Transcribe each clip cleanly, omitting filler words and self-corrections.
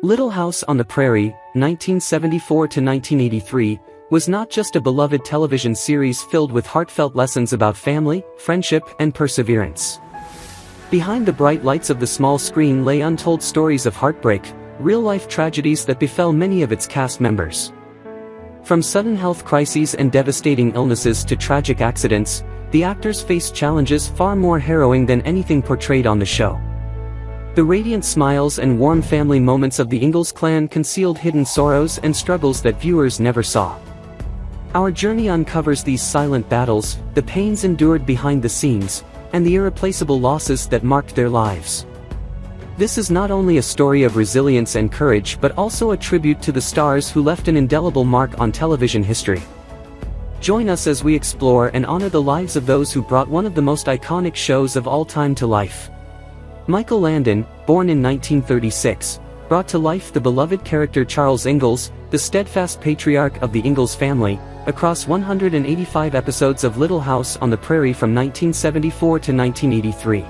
Little House on the Prairie, 1974 to 1983, was not just a beloved television series filled with heartfelt lessons about family, friendship, and perseverance. Behind the bright lights of the small screen lay untold stories of heartbreak, real-life tragedies that befell many of its cast members. From sudden health crises and devastating illnesses to tragic accidents, the actors faced challenges far more harrowing than anything portrayed on the show. The radiant smiles and warm family moments of the Ingalls clan concealed hidden sorrows and struggles that viewers never saw. Our journey uncovers these silent battles, the pains endured behind the scenes, and the irreplaceable losses that marked their lives. This is not only a story of resilience and courage but also a tribute to the stars who left an indelible mark on television history. Join us as we explore and honor the lives of those who brought one of the most iconic shows of all time to life. Michael Landon, born in 1936, brought to life the beloved character Charles Ingalls, the steadfast patriarch of the Ingalls family, across 185 episodes of Little House on the Prairie from 1974 to 1983.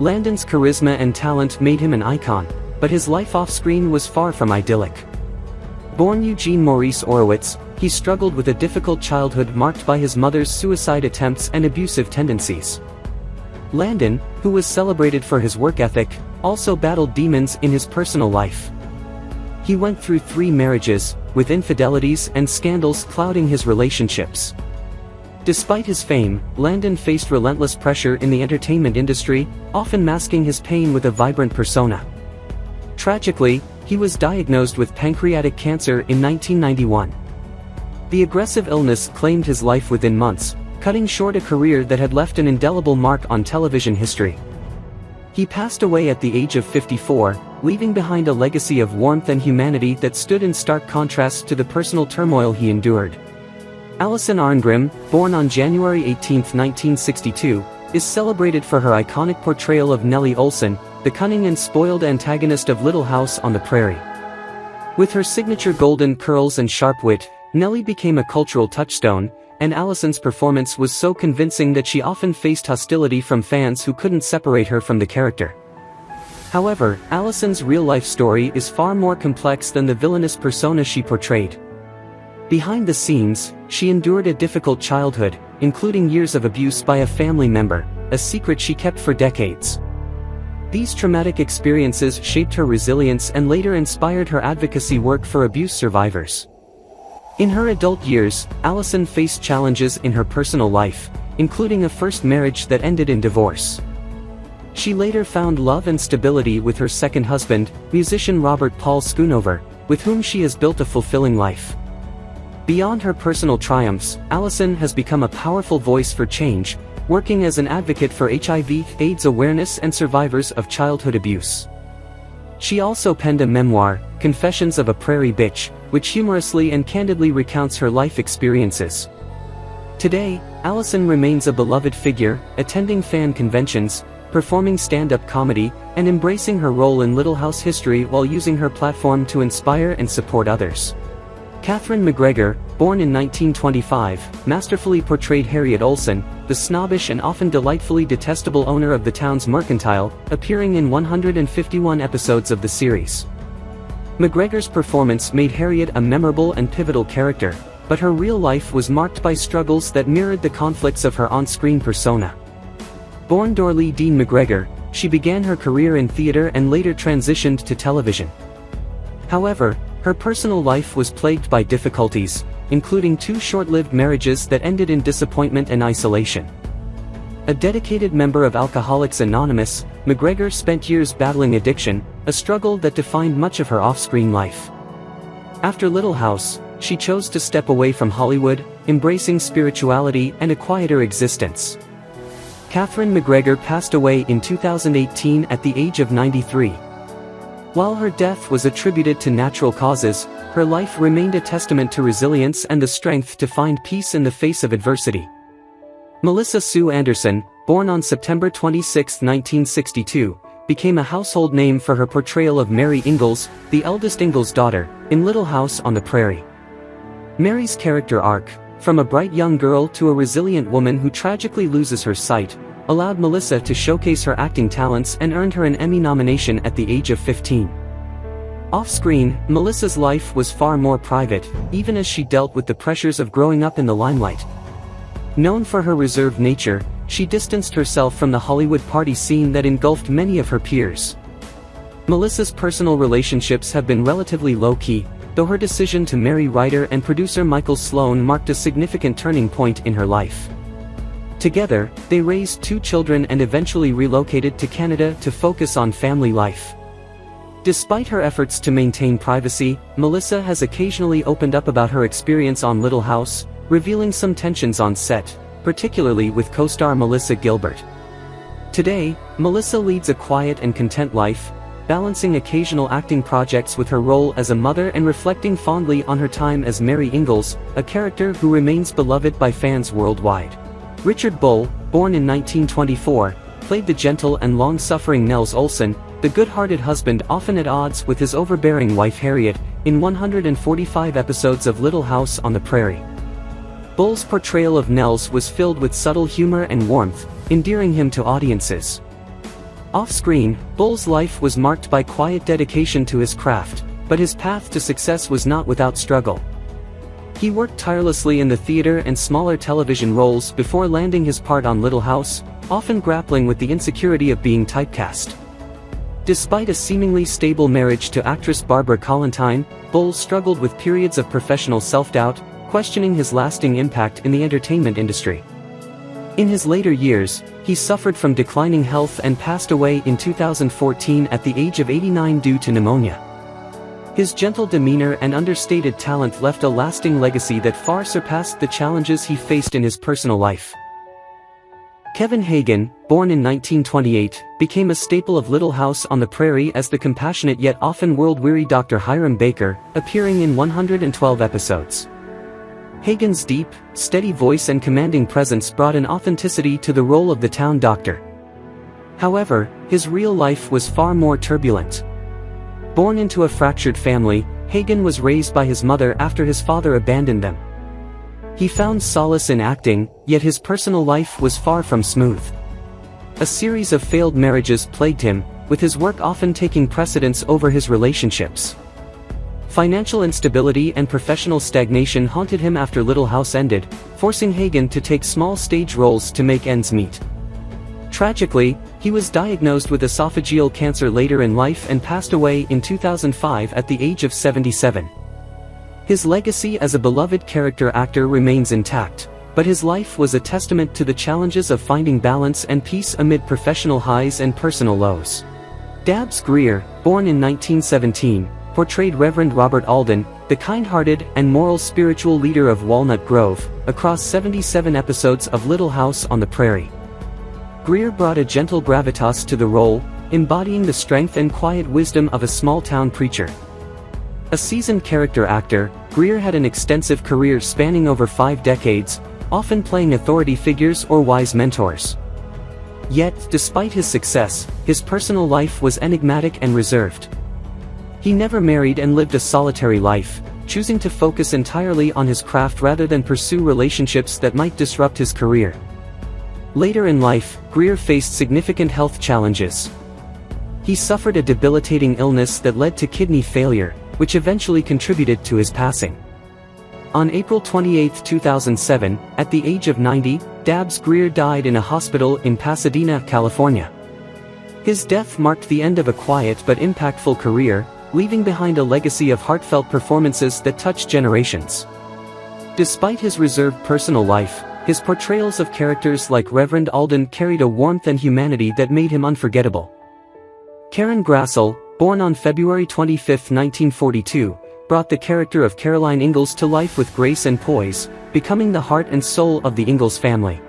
Landon's charisma and talent made him an icon, but his life off-screen was far from idyllic. Born Eugene Maurice Orowitz, he struggled with a difficult childhood marked by his mother's suicide attempts and abusive tendencies. Landon, who was celebrated for his work ethic, also battled demons in his personal life. He went through 3 marriages, with infidelities and scandals clouding his relationships. Despite his fame, Landon faced relentless pressure in the entertainment industry, often masking his pain with a vibrant persona. Tragically, he was diagnosed with pancreatic cancer in 1991. The aggressive illness claimed his life within months, cutting short a career that had left an indelible mark on television history. He passed away at the age of 54, leaving behind a legacy of warmth and humanity that stood in stark contrast to the personal turmoil he endured. Allison Arngrim, born on January 18, 1962, is celebrated for her iconic portrayal of Nellie Olson, the cunning and spoiled antagonist of Little House on the Prairie. With her signature golden curls and sharp wit, Nellie became a cultural touchstone, and Allison's performance was so convincing that she often faced hostility from fans who couldn't separate her from the character. However, Allison's real-life story is far more complex than the villainous persona she portrayed. Behind the scenes, she endured a difficult childhood, including years of abuse by a family member, a secret she kept for decades. These traumatic experiences shaped her resilience and later inspired her advocacy work for abuse survivors. In her adult years, Allison faced challenges in her personal life, including a first marriage that ended in divorce. She later found love and stability with her second husband, musician Robert Paul Schoonover, with whom she has built a fulfilling life. Beyond her personal triumphs, Allison has become a powerful voice for change, working as an advocate for HIV/AIDS awareness and survivors of childhood abuse. She also penned a memoir, Confessions of a Prairie Bitch, which humorously and candidly recounts her life experiences. Today, Allison remains a beloved figure, attending fan conventions, performing stand-up comedy, and embracing her role in Little House history while using her platform to inspire and support others. Katherine MacGregor, born in 1925, masterfully portrayed Harriet Olson, the snobbish and often delightfully detestable owner of the town's mercantile, appearing in 151 episodes of the series. MacGregor's performance made Harriet a memorable and pivotal character, but her real life was marked by struggles that mirrored the conflicts of her on-screen persona. Born Dorlee Dean MacGregor, she began her career in theater and later transitioned to television. However, her personal life was plagued by difficulties, including 2 short-lived marriages that ended in disappointment and isolation. A dedicated member of Alcoholics Anonymous, MacGregor spent years battling addiction, a struggle that defined much of her off-screen life. After Little House, she chose to step away from Hollywood, embracing spirituality and a quieter existence. Katherine MacGregor passed away in 2018 at the age of 93. While her death was attributed to natural causes, her life remained a testament to resilience and the strength to find peace in the face of adversity. Melissa Sue Anderson, born on September 26, 1962, became a household name for her portrayal of Mary Ingalls, the eldest Ingalls daughter, in Little House on the Prairie. Mary's character arc, from a bright young girl to a resilient woman who tragically loses her sight, allowed Melissa to showcase her acting talents and earned her an Emmy nomination at the age of 15. Off-screen, Melissa's life was far more private, even as she dealt with the pressures of growing up in the limelight. Known for her reserved nature, she distanced herself from the Hollywood party scene that engulfed many of her peers. Melissa's personal relationships have been relatively low-key, though her decision to marry writer and producer Michael Sloan marked a significant turning point in her life. Together, they raised 2 children and eventually relocated to Canada to focus on family life. Despite her efforts to maintain privacy, Melissa has occasionally opened up about her experience on Little House, revealing some tensions on set, particularly with co-star Melissa Gilbert. Today, Melissa leads a quiet and content life, balancing occasional acting projects with her role as a mother and reflecting fondly on her time as Mary Ingalls, a character who remains beloved by fans worldwide. Richard Bull, born in 1924, played the gentle and long-suffering Nels Olson, the good-hearted husband often at odds with his overbearing wife Harriet, in 145 episodes of Little House on the Prairie. Bull's portrayal of Nels was filled with subtle humor and warmth, endearing him to audiences. Off-screen, Bull's life was marked by quiet dedication to his craft, but his path to success was not without struggle. He worked tirelessly in the theater and smaller television roles before landing his part on Little House, often grappling with the insecurity of being typecast. Despite a seemingly stable marriage to actress Barbara Collentine, Bull struggled with periods of professional self-doubt, questioning his lasting impact in the entertainment industry. In his later years, he suffered from declining health and passed away in 2014 at the age of 89 due to pneumonia. His gentle demeanor and understated talent left a lasting legacy that far surpassed the challenges he faced in his personal life. Kevin Hagen, born in 1928, became a staple of Little House on the Prairie as the compassionate yet often world-weary Dr. Hiram Baker, appearing in 112 episodes. Hagen's deep, steady voice and commanding presence brought an authenticity to the role of the town doctor. However, his real life was far more turbulent. Born into a fractured family, Hagen was raised by his mother after his father abandoned them. He found solace in acting, yet his personal life was far from smooth. A series of failed marriages plagued him, with his work often taking precedence over his relationships. Financial instability and professional stagnation haunted him after Little House ended, forcing Hagen to take small stage roles to make ends meet. Tragically, he was diagnosed with esophageal cancer later in life and passed away in 2005 at the age of 77. His legacy as a beloved character actor remains intact, but his life was a testament to the challenges of finding balance and peace amid professional highs and personal lows. Dabbs Greer, born in 1917, portrayed Reverend Robert Alden, the kind-hearted and moral spiritual leader of Walnut Grove, across 77 episodes of Little House on the Prairie. Greer brought a gentle gravitas to the role, embodying the strength and quiet wisdom of a small-town preacher. A seasoned character actor, Greer had an extensive career spanning over 5 decades, often playing authority figures or wise mentors. Yet, despite his success, his personal life was enigmatic and reserved. He never married and lived a solitary life, choosing to focus entirely on his craft rather than pursue relationships that might disrupt his career. Later in life, Greer faced significant health challenges. He suffered a debilitating illness that led to kidney failure, which eventually contributed to his passing. On April 28, 2007, at the age of 90, Dabbs Greer died in a hospital in Pasadena, California. His death marked the end of a quiet but impactful career, leaving behind a legacy of heartfelt performances that touched generations. Despite his reserved personal life, his portrayals of characters like Reverend Alden carried a warmth and humanity that made him unforgettable. Karen Grassle, born on February 25, 1942, brought the character of Caroline Ingalls to life with grace and poise, becoming the heart and soul of the Ingalls family.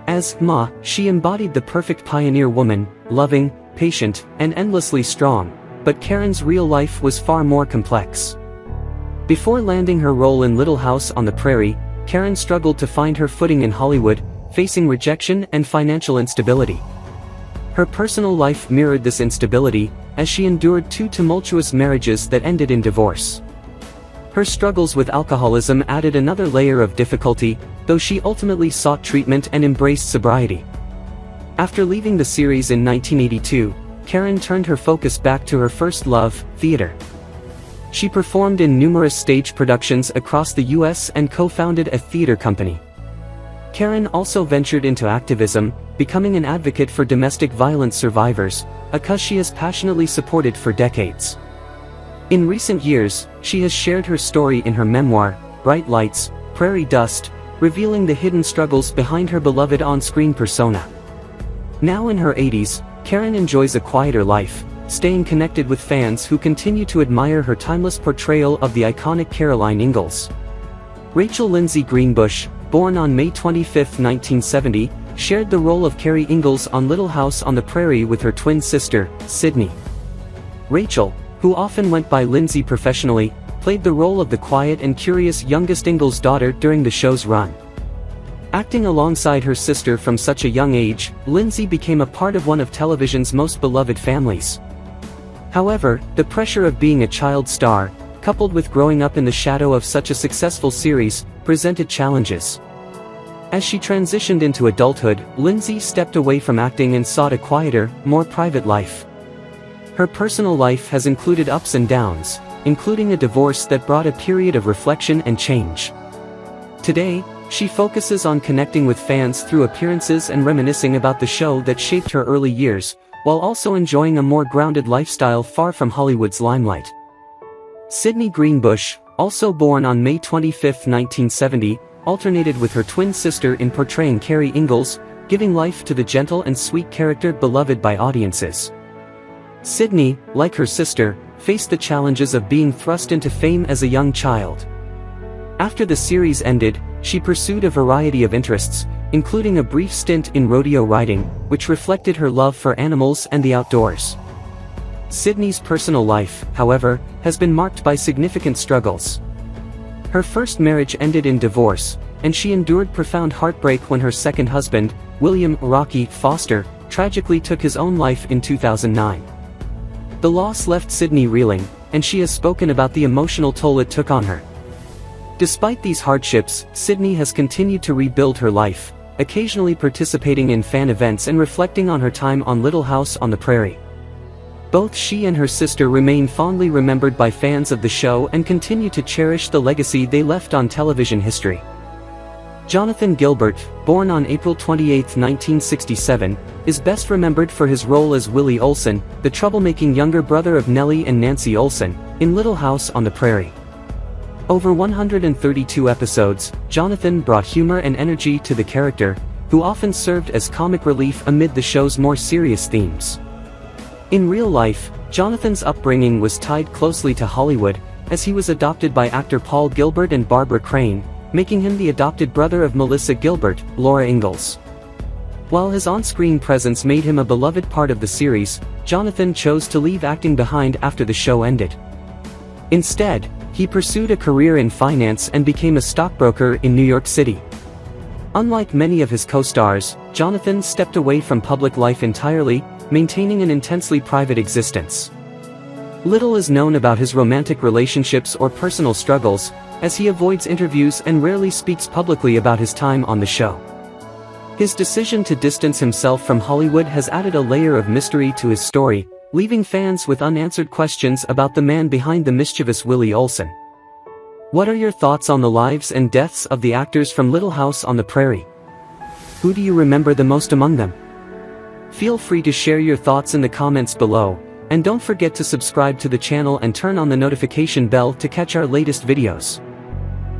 As Ma, she embodied the perfect pioneer woman, loving, patient, and endlessly strong, but Karen's real life was far more complex. Before landing her role in Little House on the Prairie, Karen struggled to find her footing in Hollywood, facing rejection and financial instability. Her personal life mirrored this instability, as she endured 2 tumultuous marriages that ended in divorce. Her struggles with alcoholism added another layer of difficulty, though she ultimately sought treatment and embraced sobriety. After leaving the series in 1982, Karen turned her focus back to her first love, theater. She performed in numerous stage productions across the US and co-founded a theater company. Karen also ventured into activism, becoming an advocate for domestic violence survivors, a cause she has passionately supported for decades. In recent years, she has shared her story in her memoir, Bright Lights, Prairie Dust, revealing the hidden struggles behind her beloved on-screen persona. Now in her 80s, Karen enjoys a quieter life, staying connected with fans who continue to admire her timeless portrayal of the iconic Caroline Ingalls. Rachel Lindsay Greenbush, born on May 25, 1970, shared the role of Carrie Ingalls on Little House on the Prairie with her twin sister, Sydney. Rachel, who often went by Lindsay professionally, played the role of the quiet and curious youngest Ingalls daughter during the show's run. Acting alongside her sister from such a young age, Lindsay became a part of one of television's most beloved families. However, the pressure of being a child star, coupled with growing up in the shadow of such a successful series, presented challenges. As she transitioned into adulthood, Lindsay stepped away from acting and sought a quieter, more private life. Her personal life has included ups and downs, including a divorce that brought a period of reflection and change. Today, she focuses on connecting with fans through appearances and reminiscing about the show that shaped her early years, while also enjoying a more grounded lifestyle far from Hollywood's limelight. Sydney Greenbush, also born on May 25, 1970, alternated with her twin sister in portraying Carrie Ingalls, giving life to the gentle and sweet character beloved by audiences. Sydney, like her sister, faced the challenges of being thrust into fame as a young child. After the series ended, she pursued a variety of interests, including a brief stint in rodeo riding, which reflected her love for animals and the outdoors. Sydney's personal life, however, has been marked by significant struggles. Her first marriage ended in divorce, and she endured profound heartbreak when her second husband, William "Rocky" Foster, tragically took his own life in 2009. The loss left Sydney reeling, and she has spoken about the emotional toll it took on her. Despite these hardships, Sydney has continued to rebuild her life, occasionally participating in fan events and reflecting on her time on Little House on the Prairie. Both she and her sister remain fondly remembered by fans of the show and continue to cherish the legacy they left on television history. Jonathan Gilbert, born on April 28, 1967, is best remembered for his role as Willie Olson, the troublemaking younger brother of Nellie and Nancy Olson, in Little House on the Prairie. Over 132 episodes, Jonathan brought humor and energy to the character, who often served as comic relief amid the show's more serious themes. In real life, Jonathan's upbringing was tied closely to Hollywood, as he was adopted by actor Paul Gilbert and Barbara Crane, making him the adopted brother of Melissa Gilbert, Laura Ingalls. While his on-screen presence made him a beloved part of the series, Jonathan chose to leave acting behind after the show ended. Instead, he pursued a career in finance and became a stockbroker in New York City. Unlike many of his co-stars, Jonathan stepped away from public life entirely, maintaining an intensely private existence. Little is known about his romantic relationships or personal struggles, as he avoids interviews and rarely speaks publicly about his time on the show. His decision to distance himself from Hollywood has added a layer of mystery to his story, leaving fans with unanswered questions about the man behind the mischievous Willie Olson. What are your thoughts on the lives and deaths of the actors from Little House on the Prairie? Who do you remember the most among them? Feel free to share your thoughts in the comments below, and don't forget to subscribe to the channel and turn on the notification bell to catch our latest videos.